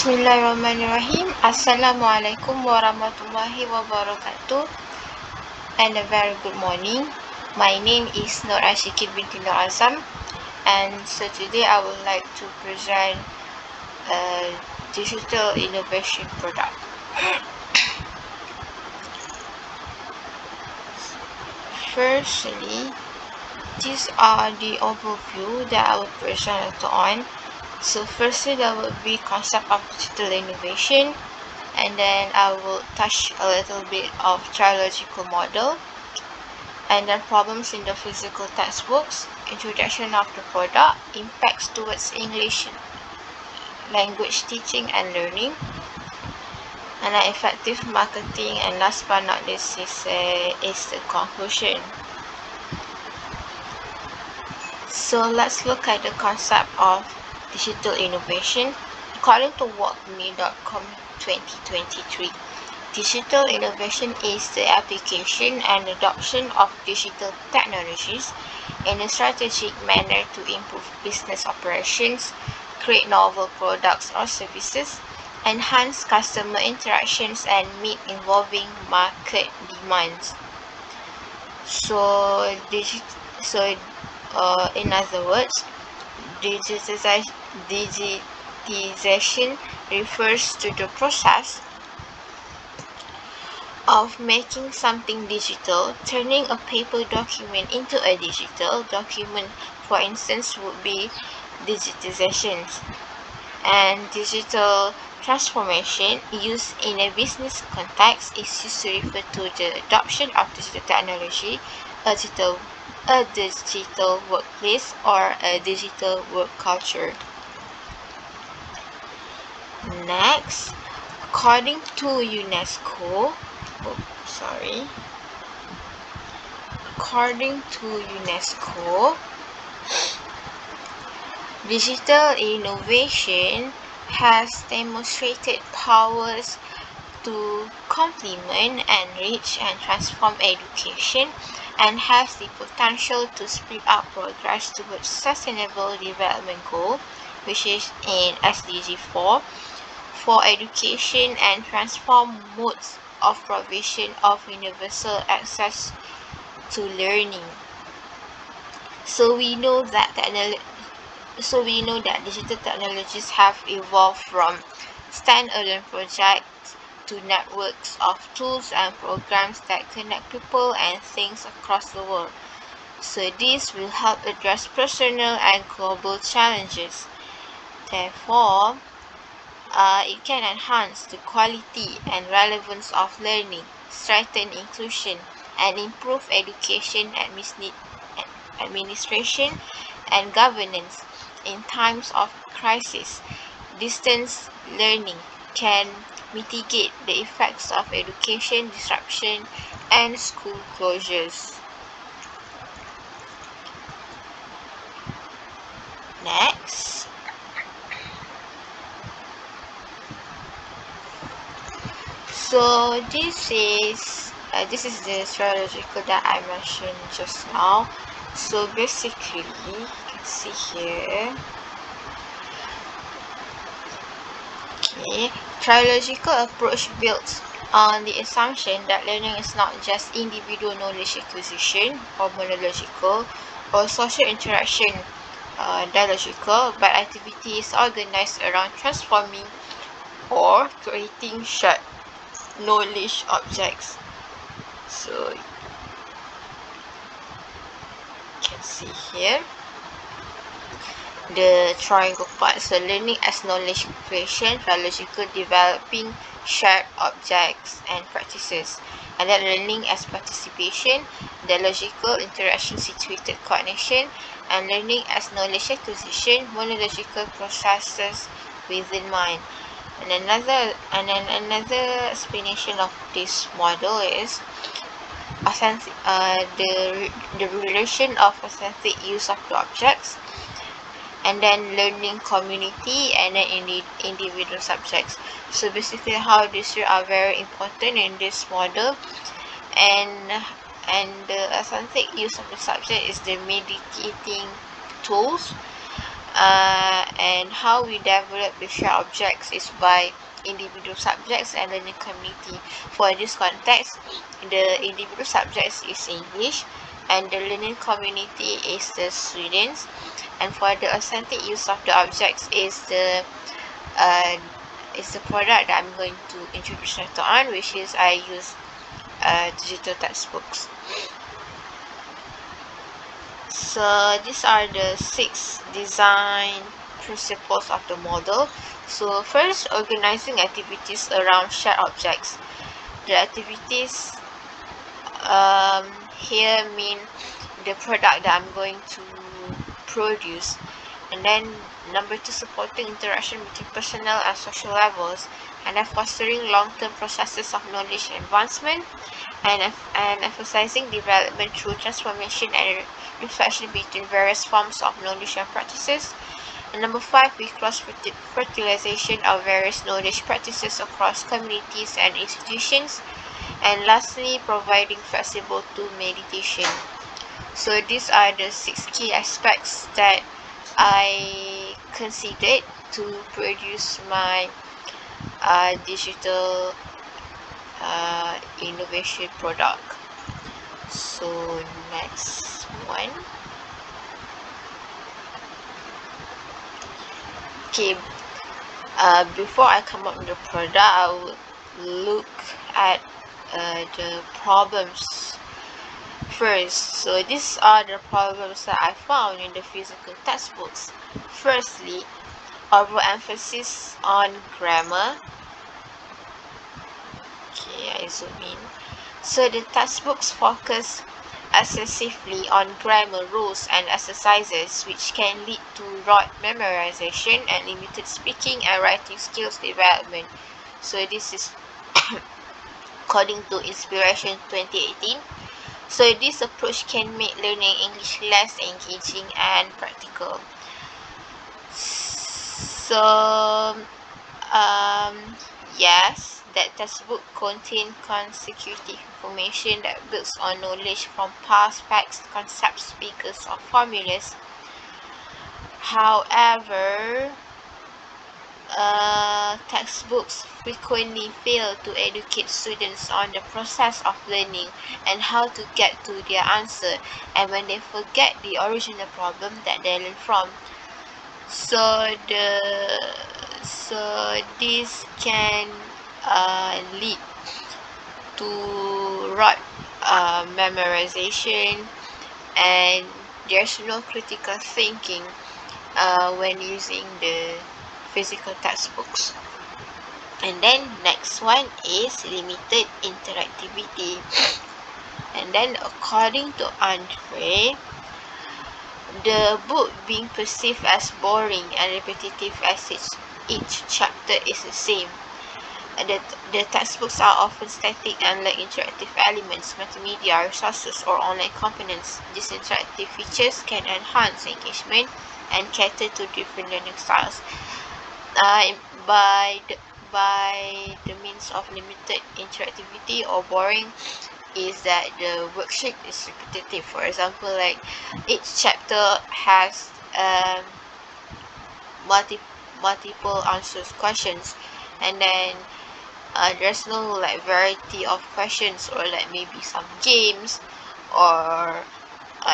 Bismillahirrahmanirrahim. Assalamualaikum warahmatullahi wabarakatuh, and a very good morning. My name is Nurasyiqin Binti, and so today I would like to present a digital innovation product. Firstly, these are the overview that I will present later on. So firstly, there will be concept of digital innovation, and then I will touch a little bit of trilogical model, and then problems in the physical textbooks, introduction of the product, impacts towards English language teaching and learning, and then effective marketing, and last but not least is the conclusion. So let's look at the concept of digital innovation. According to workme.com 2023, digital innovation is the application and adoption of digital technologies in a strategic manner to improve business operations, create novel products or services, enhance customer interactions, and meet evolving market demands. In other words, digitization refers to the process of making something digital, turning a paper document into a digital document, for instance, would be digitization. And digital transformation used in a business context is used to refer to the adoption of digital technology, a digital workplace, or a digital work culture. Next, according to UNESCO, digital innovation has demonstrated powers to complement, enrich, and transform education, and has the potential to speed up progress towards sustainable development goal, which is in SDG 4, for education, and transform modes of provision of universal access to learning. So we know that digital technologies have evolved from standalone projects to networks of tools and programs that connect people and things across the world. So this will help address personal and global challenges. Therefore, it can enhance the quality and relevance of learning, strengthen inclusion, and improve education administration and governance. In times of crisis, distance learning can mitigate the effects of education disruption and school closures. Next, so this is the strategical that I mentioned just now. So basically, you can see here. Okay, trilogical approach built on the assumption that learning is not just individual knowledge acquisition or monological or social interaction dialogical, but activity is organized around transforming or creating shared knowledge objects. So you can see here the triangle part. So learning as knowledge creation, trilogical developing shared objects and practices, and then learning as participation, dialogical interaction situated cognition, and learning as knowledge acquisition, monological processes within mind. And another explanation of this model is the relation of authentic use of the objects, and then learning community, and then individual subjects. So basically how these three are very important in this model, and the authentic use of the subject is the mediating tools, And how we develop the shared objects is by individual subjects and learning community. For this context, the individual subjects is English and the learning community is the students, and for the authentic use of the objects uh, is the product that I'm going to introduce later on, which is I use digital textbooks. So these are the 6 design principles of the model. So first, organizing activities around shared objects. The activities here mean the product that I'm going to produce. And then number 2, supporting interaction between personal and social levels, and then fostering long-term processes of knowledge advancement, and emphasizing development through transformation and reflection between various forms of knowledge and practices. And number 5, we cross-fertilization of various knowledge practices across communities and institutions. And lastly, providing flexible tool meditation. So these are the 6 key aspects that I considered to produce my digital innovation product. So next one. Okay, before I come up with the product, I would look at the problems first. So these are the problems that I found in the physical textbooks. Firstly, overemphasis on grammar. Okay, I zoom in. So the textbooks focus excessively on grammar rules and exercises, which can lead to rote memorization and limited speaking and writing skills development. So this is according to Inspiration 2018. So this approach can make learning English less engaging and practical. So yes, that textbook contain consecutive information that builds on knowledge from past facts, concepts, speakers, or formulas. However, textbooks frequently fail to educate students on the process of learning and how to get to their answer, and when they forget the original problem that they learn from. So this can lead to rote memorization, and there's no critical thinking when using the physical textbooks. And then next one is limited interactivity. And then according to Andre, the book being perceived as boring and repetitive as each chapter is the same. The textbooks are often static and lack interactive elements, multimedia resources, or online components. These interactive features can enhance engagement and cater to different learning styles. By the means of limited interactivity or boring is that the worksheet is repetitive. For example, like each chapter has multiple answers questions, and then there's no like variety of questions or like maybe some games or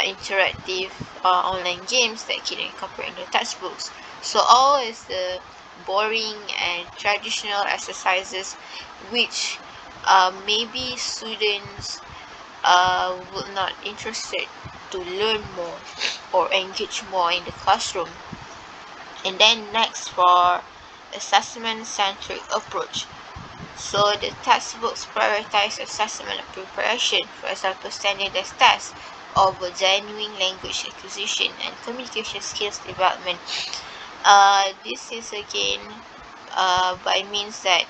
interactive online games that can incorporate in the textbooks. So all is the boring and traditional exercises which maybe students would not interested to learn more or engage more in the classroom. And then next, for assessment-centric approach. So the textbooks prioritize assessment and preparation, for example, standardized tests over genuine language acquisition and communication skills development. This is again by means that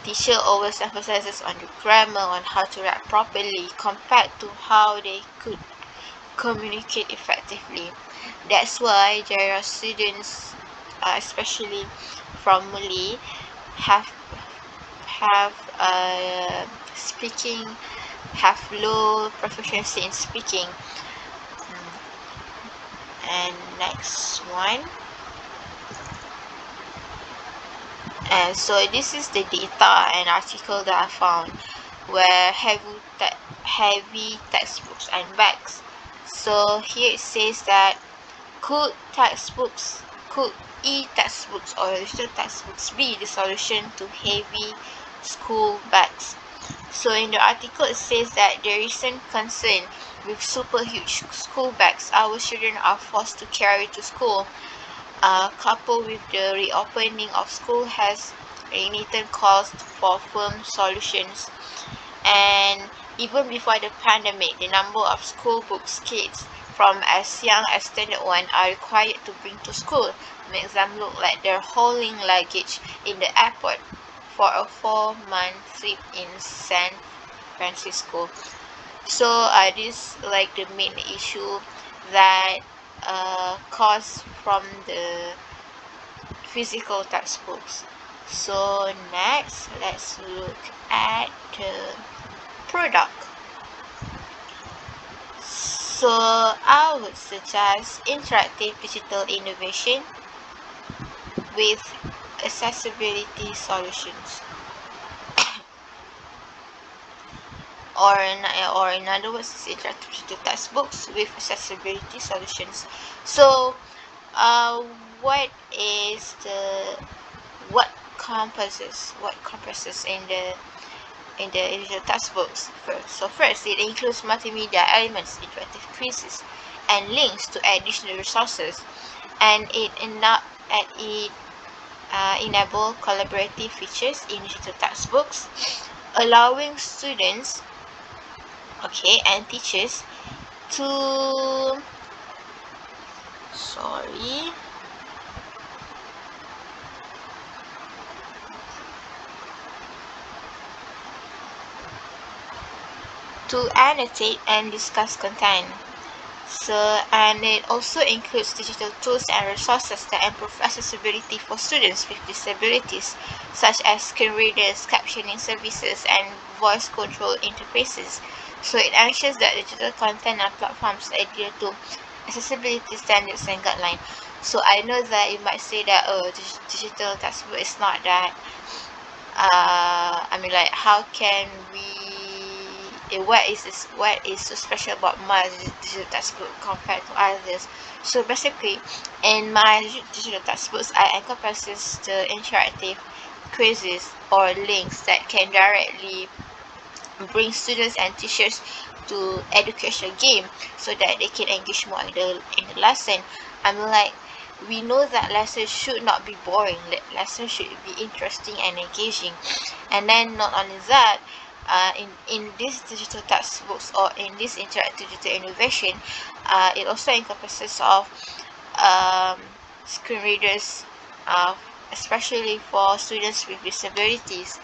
teacher always emphasizes on the grammar, on how to write properly, compared to how they could communicate effectively. That's why there are students, especially from Malay, have speaking, have low proficiency in speaking. And next one. And so this is the data and article that I found where heavy textbooks and bags. So here it says that could e-textbooks or digital textbooks be the solution to heavy school bags? So in the article it says that there is some concern with super huge school bags our children are forced to carry to school, coupled with the reopening of school has ignited calls for firm solutions. And even before the pandemic, the number of school books kids from as young as standard 1 are required to bring to school makes them look like they're hauling luggage in the airport for a 4-month trip in San Francisco. So this like the main issue that caused from the physical textbooks. So next, let's look at the product. So I would suggest interactive digital innovation with accessibility solutions, or in other words, interactive digital textbooks with accessibility solutions. So what is what comprises in the digital textbooks first. So first, it includes multimedia elements, interactive quizzes, and links to additional resources, and it enable collaborative features in digital textbooks, allowing students, and teachers to annotate and discuss content. So, and it also includes digital tools and resources that improve accessibility for students with disabilities, such as screen readers, captioning services, and voice control interfaces. So it ensures that digital content and platforms adhere to accessibility standards and guidelines. So I know that you might say that digital textbook is not that. How can we? What is so special about my digital textbook compared to others? So basically, in my digital textbooks, I encompasses the interactive quizzes or links that can directly bring students and teachers to educational game so that they can engage more in the lesson. We know that lessons should not be boring. Lessons should be interesting and engaging. And then not only that, in these digital textbooks or in this interactive digital innovation, it also encompasses of screen readers, especially for students with disabilities,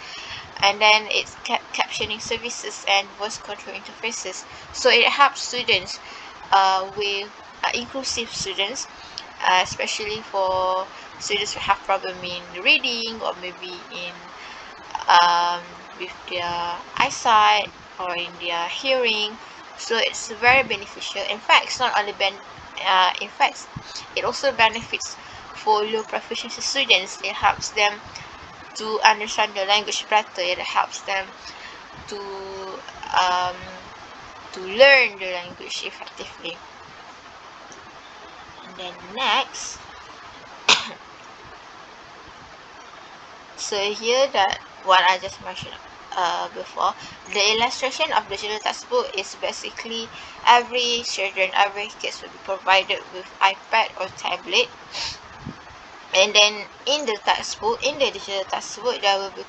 and then it's captioning services and voice control interfaces. So it helps students with inclusive students, especially for students who have problem in reading or maybe in with their eyesight or in their hearing. So it's very beneficial. In fact, it's not only it also benefits for low proficiency students. It helps them to understand the language better. It helps them to learn the language effectively. And then next, so here that what I just mentioned before, the illustration of digital textbook is basically every kids will be provided with iPad or tablet, and then in the digital textbook, there will be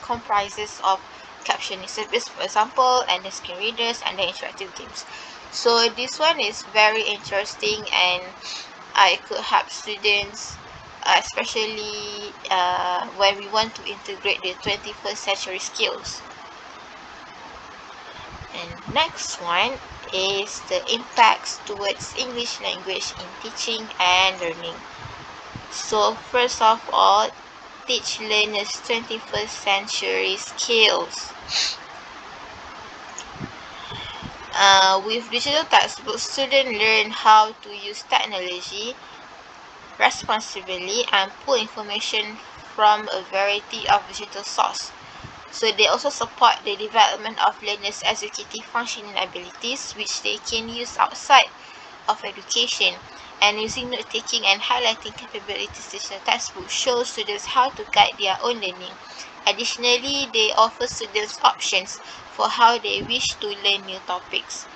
comprises of captioning service, for example, and the screen readers and the interactive games. So this one is very interesting, and it could help students, especially when we want to integrate the 21st century skills. And next one is the impacts towards English language in teaching and learning. So first of all, teach learners 21st century skills. With digital textbooks, students learn how to use technology responsibly and pull information from a variety of digital sources. So they also support the development of learners' executive functioning abilities, which they can use outside of education. And using note taking and highlighting capabilities, digital textbook shows students how to guide their own learning. Additionally, they offer students options for how they wish to learn new topics.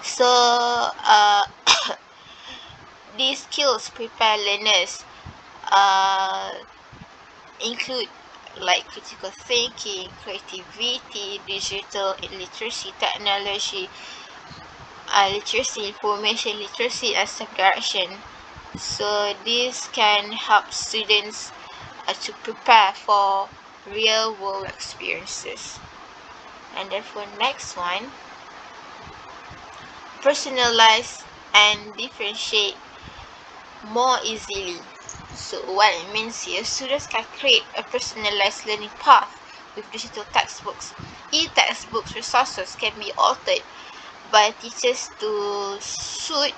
So, these skills prepare learners uh, include like critical thinking, creativity, digital literacy, technology, literacy, information literacy, and self-direction. So this can help students to prepare for real-world experiences. And then for next one, personalize and differentiate more easily. So what it means here, students can create a personalized learning path with digital textbooks. E-textbooks resources can be altered by teachers to suit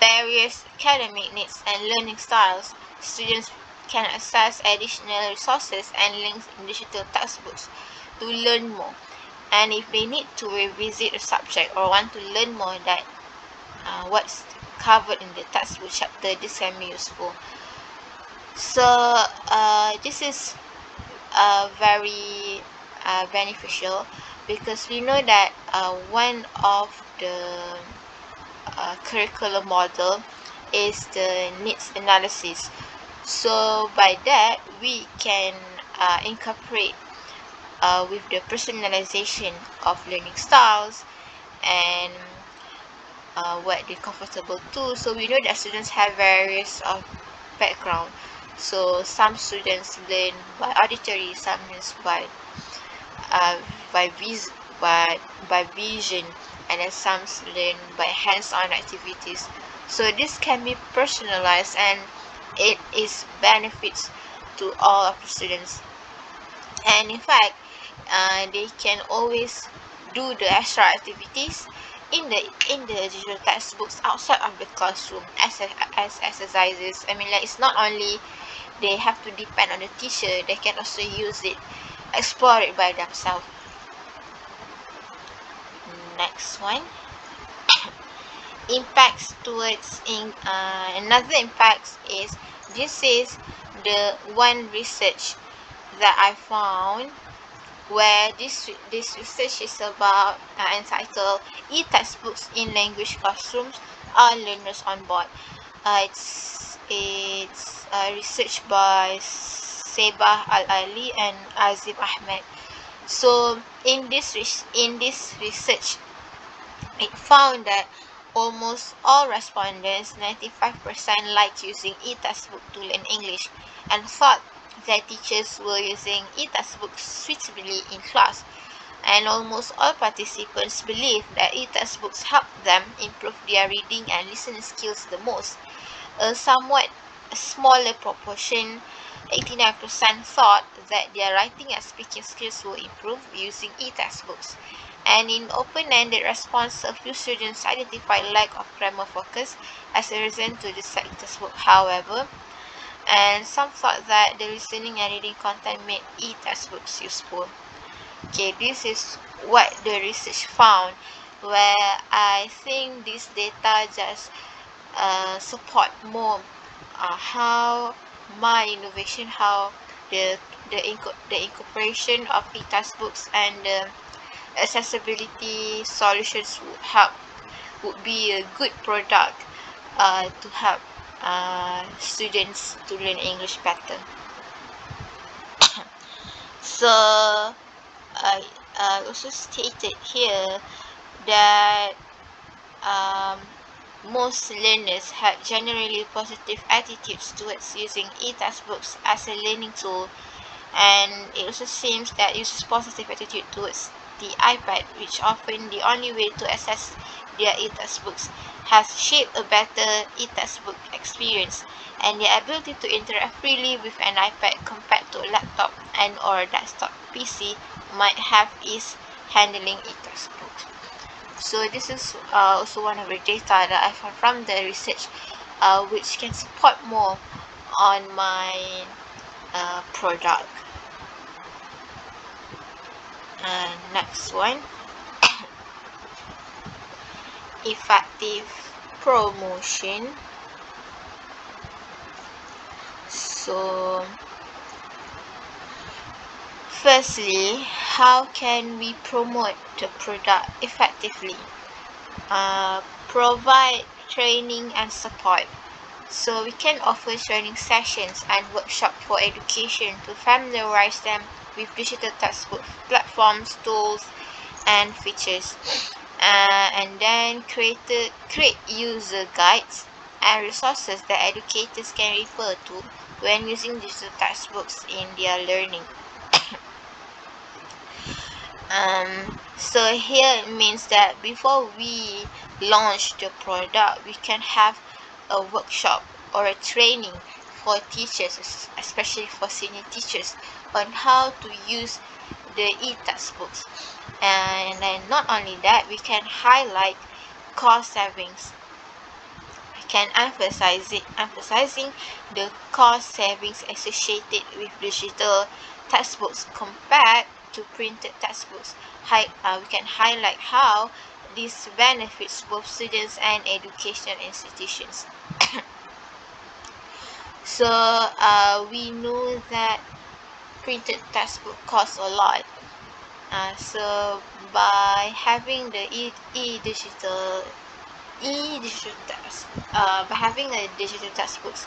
various academic needs and learning styles. Students can access additional resources and links in digital textbooks to learn more. And if they need to revisit a subject or want to learn more that what's covered in the textbook chapter, this can be useful. So this is very beneficial because we know that one of the curriculum model is the needs analysis. So by that we can incorporate with the personalization of learning styles and what they're comfortable to. So we know that students have various background. So some students learn by auditory, some learns uh, by vis by vision, and then some learn by hands-on activities. So this can be personalized and it is benefits to all of the students. And in fact, they can always do the extra activities in the digital textbooks outside of the classroom as exercises. I mean, like it's not only they have to depend on the teacher, they can also use it, explore it by themselves. Next one, impacts towards in another impact is, this is the one research that I found where this research is about entitled e-textbooks in language classrooms, are learners on board. It's research by Sebah Al Ali and Azim Ahmed. So in this research, it found that almost all respondents, 95%, like using e-textbook to learn English and thought that teachers were using e-textbooks suitably in class. And almost all participants believe that e-textbooks help them improve their reading and listening skills the most. A somewhat smaller proportion, 89%, thought that their writing and speaking skills will improve using e-textbooks. And in open-ended response, a few students identified lack of grammar focus as a reason to decide e-textbook, however, and some thought that the listening and reading content made e-textbooks useful. Okay, this is what the research found, where I think this data just support more how my innovation, how the incorporation of e-textbooks and accessibility solutions would be a good product to help students to learn English better. So also stated here that um, most learners have generally positive attitudes towards using e-textbooks as a learning tool, and it also seems that uses positive attitude towards the iPad, which often the only way to access their e-textbooks, has shaped a better e-textbook experience, and the ability to interact freely with an iPad compared to a laptop and or desktop PC might have its handling e-textbooks. So this is also one of the data that I found from the research, which can support more on my product. Next one, effective promotion. So firstly, how can we promote the product effectively? Provide training and support. So we can offer training sessions and workshops for education to familiarize them with digital textbook platforms, tools, and features. And then create user guides and resources that educators can refer to when using digital textbooks in their learning. So here it means that before we launch the product, we can have a workshop or a training for teachers, especially for senior teachers, on how to use the e-textbooks. And then not only that, we can highlight cost savings. We can emphasizing the cost savings associated with digital textbooks compared to printed textbooks. We can highlight how this benefits both students and education institutions. So we know that printed textbook costs a lot. So by having the digital text, by having a digital textbooks,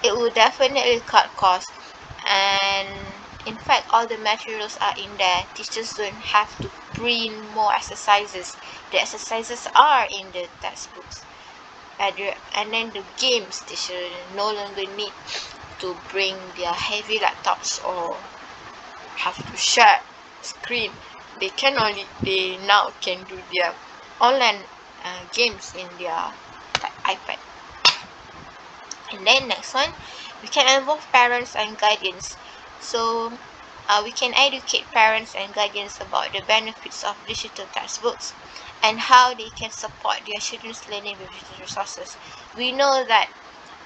it will definitely cut costs. And in fact, all the materials are in there. Teachers don't have to print more exercises. The exercises are in the textbooks. And then the games, teachers no longer need to bring their heavy laptops or have to share screen. They now can do their online games in their iPad. And then next one, we can involve parents and guardians. So we can educate parents and guardians about the benefits of digital textbooks and how they can support their children's learning with digital resources. We know that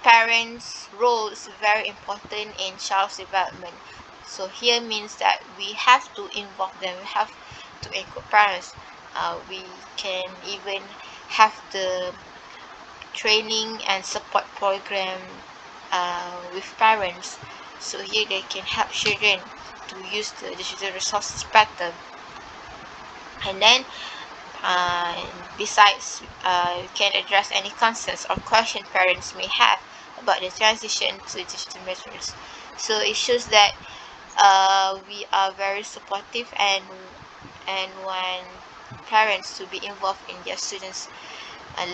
parents' role is very important in child's development. So here means that we have to involve them. We have to include parents. We can even have the training and support program with parents. So here they can help children to use the digital resources better. And then besides, you can address any concerns or questions parents may have about the transition to digital methods. So it shows that we are very supportive and want parents to be involved in their students'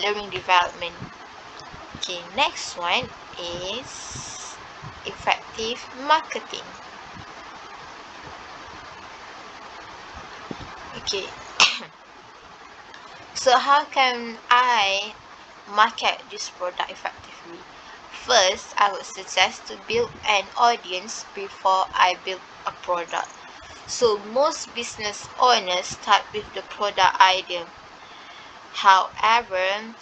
learning development. Okay, next one is effective marketing. Okay, so how can I market this product effectively? First, I would suggest to build an audience before I build a product. So most business owners start with the product idea. However,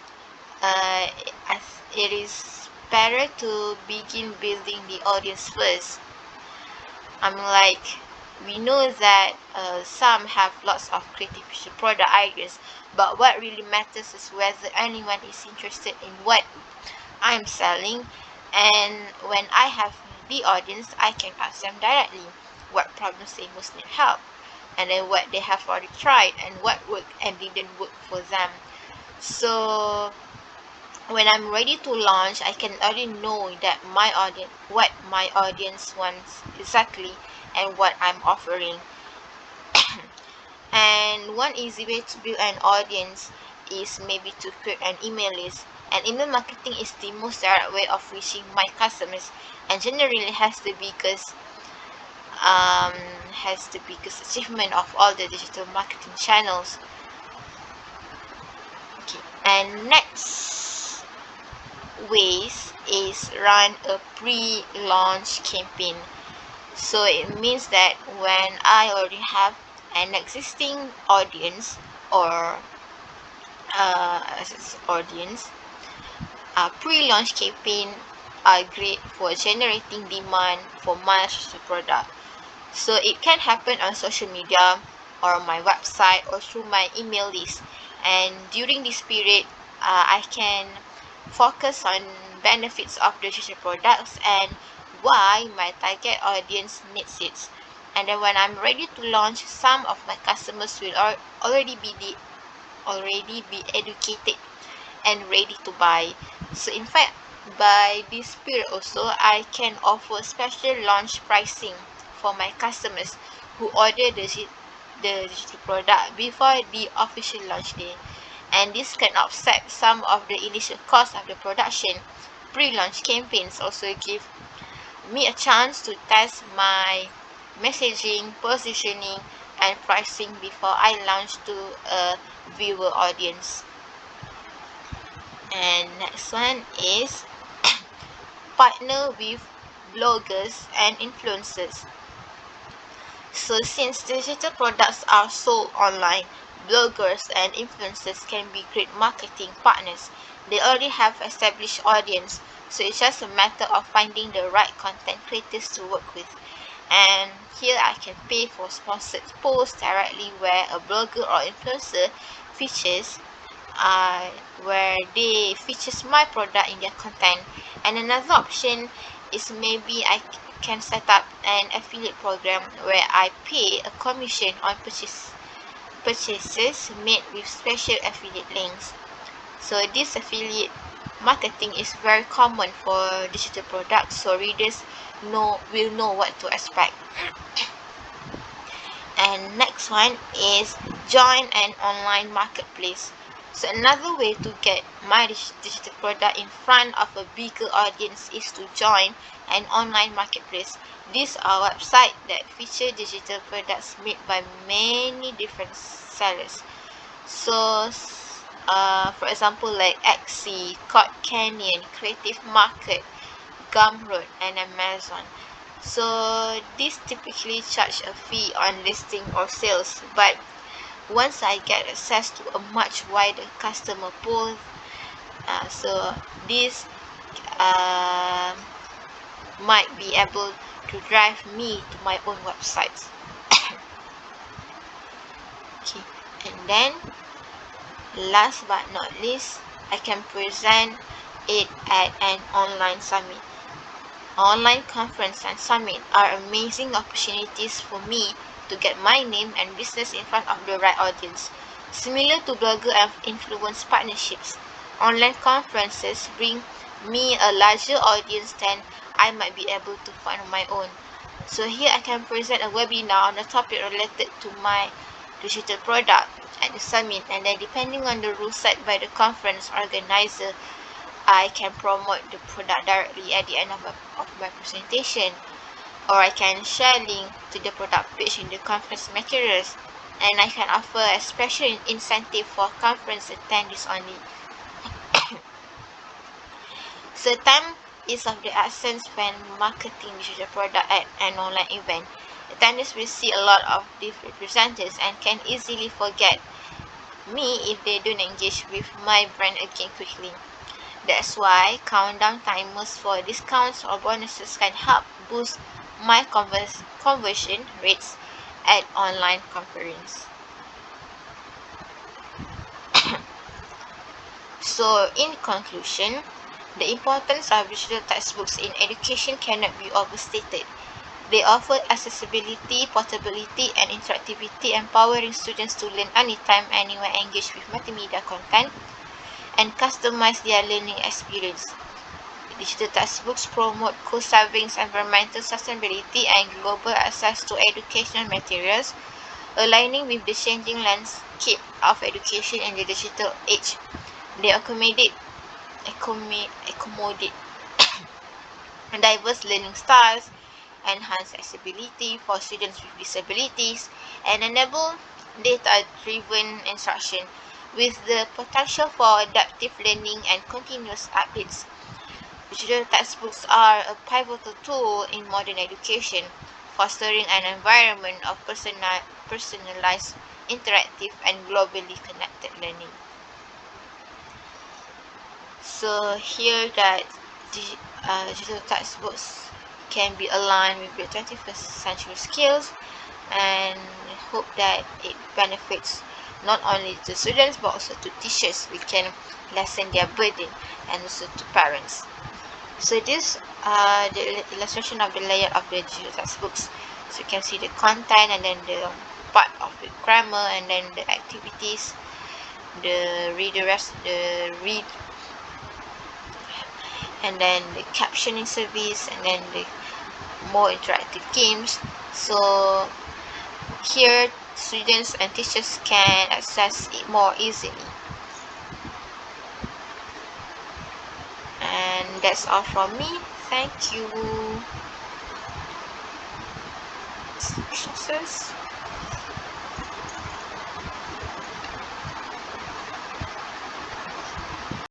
it is better to begin building the audience first. Like we know that some have lots of creative product ideas, but what really matters is whether anyone is interested in what I'm selling. And when I have the audience, I can ask them directly what problems they most need help, and then what they have already tried and what worked and didn't work for them. So when I'm ready to launch, I can already know that what my audience wants exactly and what I'm offering. And one easy way to build an audience is maybe to create an email list. And email marketing is the most direct way of reaching my customers, and generally has the biggest achievement of all the digital marketing channels. Okay, and next ways is run a pre-launch campaign. So it means that when I already have an existing audience or audience. Pre-launch campaign are great for generating demand for my product. So it can happen on social media or on my website or through my email list. And during this period, I can focus on benefits of the digital products and why my target audience needs it. And then when I'm ready to launch, some of my customers will already be educated and ready to buy. So in fact, by this period also, I can offer special launch pricing for my customers who order the digital product before the official launch day. And this can offset some of the initial cost of the production. Pre-launch campaigns also give me a chance to test my messaging, positioning, and pricing before I launch to a viewer audience. And next one is partner with bloggers and influencers. So since digital products are sold online, bloggers and influencers can be great marketing partners. They already have established audience, so it's just a matter of finding the right content creators to work with. And here I can pay for sponsored posts directly where a blogger or influencer features where they features my product in their content. And another option is maybe I can set up an affiliate program where I pay a commission on purchases made with special affiliate links. So this affiliate marketing is very common for digital products, so readers will know what to expect. And next one is join an online marketplace. So another way to get my digital product in front of a bigger audience is to join an online marketplace. These are websites that feature digital products made by many different sellers. So, for example, like Etsy, Code Canyon, Creative Market, Gumroad, and Amazon. So these typically charge a fee on listing or sales, but once I get access to a much wider customer pool, so this might be able to drive me to my own websites. Okay, and then last but not least, I can present it at an online summit. Online conference and summit are amazing opportunities for me to get my name and business in front of the right audience. Similar to blogger and influence partnerships, online conferences bring me a larger audience than I might be able to find on my own. So here I can present a webinar on a topic related to my digital product at the summit, and then depending on the rules set by the conference organizer, I can promote the product directly at the end of my presentation, or I can share link to the product page in the conference materials, and I can offer a special incentive for conference attendees only. So time is of the essence when marketing digital product at an online event. Attendees will see a lot of different presenters and can easily forget me if they don't engage with my brand again quickly. That's why countdown timers for discounts or bonuses can help boost my conversion rates at online conference. So in conclusion, the importance of digital textbooks in education cannot be overstated. They offer accessibility, portability, and interactivity, empowering students to learn anytime, anywhere, engage with multimedia content, and customize their learning experience. Digital textbooks promote cost savings, environmental sustainability, and global access to educational materials, aligning with the changing landscape of education in the digital age. They accommodate diverse learning styles, enhance accessibility for students with disabilities, and enable data-driven instruction with the potential for adaptive learning and continuous updates. Digital textbooks are a pivotal tool in modern education. fostering an environment of personalized, interactive, and globally connected learning. So here that digital textbooks can be aligned with the 21st century skills, and hope that it benefits not only to students but also to teachers. We can lessen their burden, and also to parents. So this the illustration of the layout of the digital textbooks. So you can see the content, and then the part of the grammar, and then the activities, the read, and then the captioning service, and then the more interactive games. So here students and teachers can access it more easily. And that's all from me. Thank you. Resources.